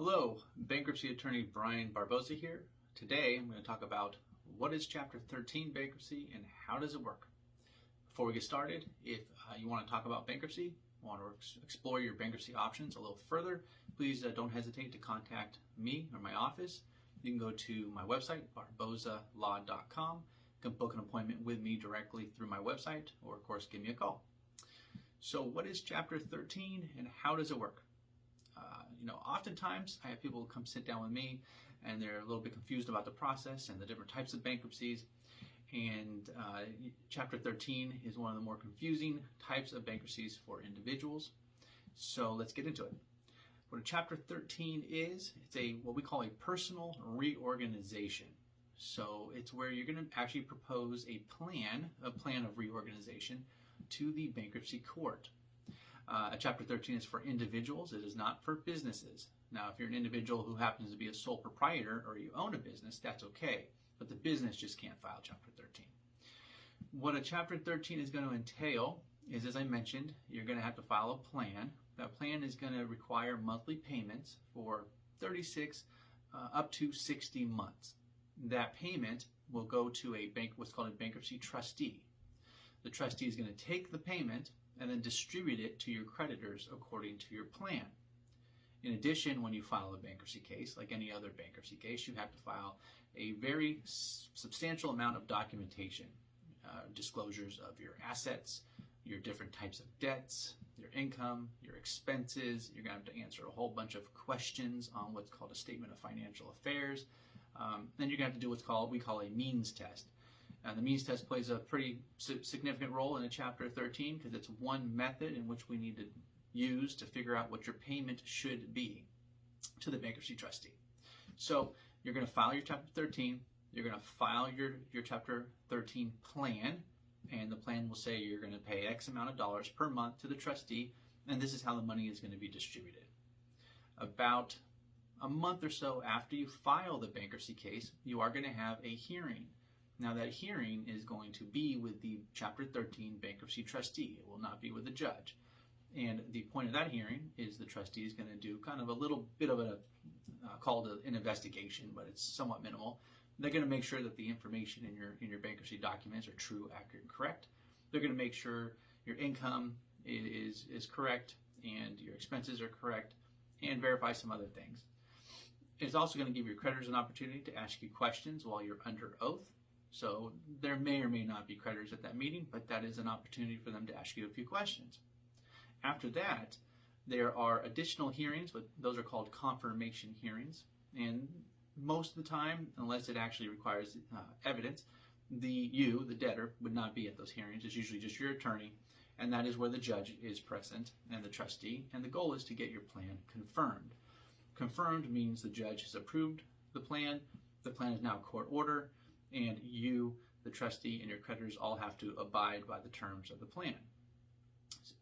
Hello, bankruptcy attorney Brian Barboza here. Today I'm going to talk about what is Chapter 13 bankruptcy and how does it work. Before we get started, if you want to talk about bankruptcy, want to explore your bankruptcy options a little further, please don't hesitate to contact me or my office. You can go to my website, barbozalaw.com. You can book an appointment with me directly through my website, or of course give me a call. So what is Chapter 13 and how does it work? Oftentimes I have people come sit down with me and they're a little bit confused about the process and the different types of bankruptcies. And Chapter 13 is one of the more confusing types of bankruptcies for individuals. So let's get into it. What a Chapter 13 is, it's what we call a personal reorganization. So it's where you're going to actually propose a plan of reorganization to the bankruptcy court. A Chapter 13 is for individuals. It is not for businesses. Now, if you're an individual who happens to be a sole proprietor or you own a business, that's okay. But the business just can't file Chapter 13. What a Chapter 13 is going to entail is, as I mentioned, you're going to have to file a plan. That plan is going to require monthly payments for 36 up to 60 months. That payment will go to what's called a bankruptcy trustee. The trustee is going to take the payment and then distribute it to your creditors according to your plan. In addition, when you file a bankruptcy case, like any other bankruptcy case, you have to file a very substantial amount of documentation, disclosures of your assets, your different types of debts, your income, your expenses. You're going to have to answer a whole bunch of questions on what's called a statement of financial affairs. Then you're going to have to do we call a means test. And the means test plays a pretty significant role in a Chapter 13 because it's one method in which we need to use to figure out what your payment should be to the bankruptcy trustee. So you're going to file your Chapter 13. You're going to file your Chapter 13 plan, and the plan will say you're going to pay X amount of dollars per month to the trustee, and this is how the money is going to be distributed. About a month or so after you file the bankruptcy case, you are going to have a hearing. Now that hearing is going to be with the Chapter 13 bankruptcy trustee. It will not be with the judge. And the point of that hearing is the trustee is going to do kind of a little bit of called an investigation, but it's somewhat minimal. They're going to make sure that the information in your bankruptcy documents are true, accurate, and correct. They're going to make sure your income is correct and your expenses are correct, and verify some other things. It's also going to give your creditors an opportunity to ask you questions while you're under oath. So there may or may not be creditors at that meeting, but that is an opportunity for them to ask you a few questions. After that, there are additional hearings, but those are called confirmation hearings. And most of the time, unless it actually requires evidence, the debtor, would not be at those hearings. It's usually just your attorney, and that is where the judge is present and the trustee. And the goal is to get your plan confirmed. Confirmed means the judge has approved the plan. The plan is now court order. And you, the trustee, and your creditors all have to abide by the terms of the plan.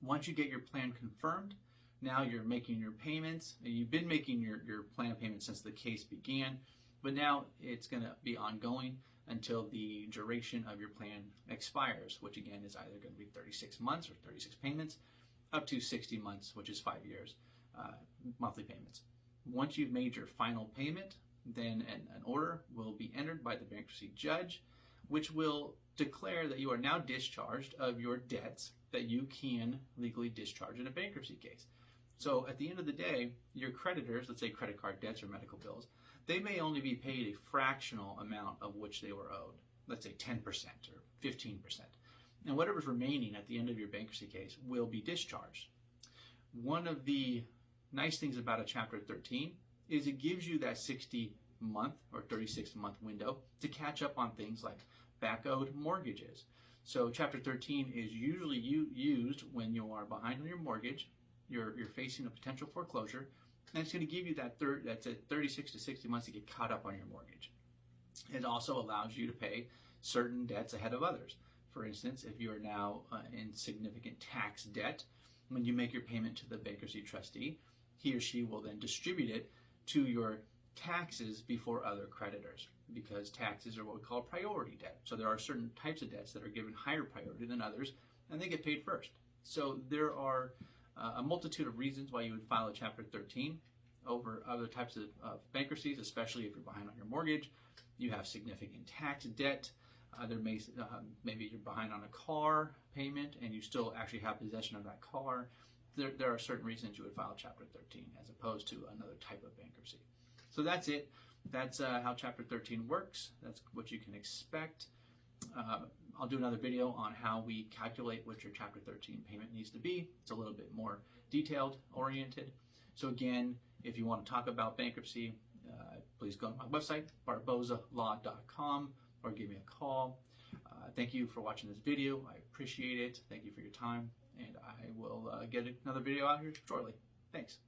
Once you get your plan confirmed, now you're making your payments. You've been making your plan payments since the case began, but now it's going to be ongoing until the duration of your plan expires, which again is either going to be 36 months or 36 payments, up to 60 months, which is 5 years, monthly payments. Once you've made your final payment, then an order will be entered by the bankruptcy judge, which will declare that you are now discharged of your debts that you can legally discharge in a bankruptcy case. So at the end of the day, your creditors, let's say credit card debts or medical bills, they may only be paid a fractional amount of which they were owed, let's say 10% or 15%. And whatever's remaining at the end of your bankruptcy case will be discharged. One of the nice things about a Chapter 13 is it gives you that 60-month or 36-month window to catch up on things like back-owed mortgages. So Chapter 13 is usually used when you are behind on your mortgage, you're facing a potential foreclosure, and it's going to give you that's 36 to 60 months to get caught up on your mortgage. It also allows you to pay certain debts ahead of others. For instance, if you are now in significant tax debt, when you make your payment to the bankruptcy trustee, he or she will then distribute it to your taxes before other creditors, because taxes are what we call priority debt. So there are certain types of debts that are given higher priority than others, and they get paid first. So there are a multitude of reasons why you would file a Chapter 13. over other types of bankruptcies, especially if you're behind on your mortgage, you have significant tax debt. Maybe you're behind on a car payment and you still actually have possession of that car. There are certain reasons you would file Chapter 13 as opposed to another type of bankruptcy. So that's it. That's how Chapter 13 works. That's what you can expect. I'll do another video on how we calculate what your Chapter 13 payment needs to be. It's a little bit more detailed oriented. So again, if you want to talk about bankruptcy, please go to my website, barbozalaw.com, or give me a call. Thank you for watching this video. I appreciate it. Thank you for your time, and I will get another video out here shortly. Thanks.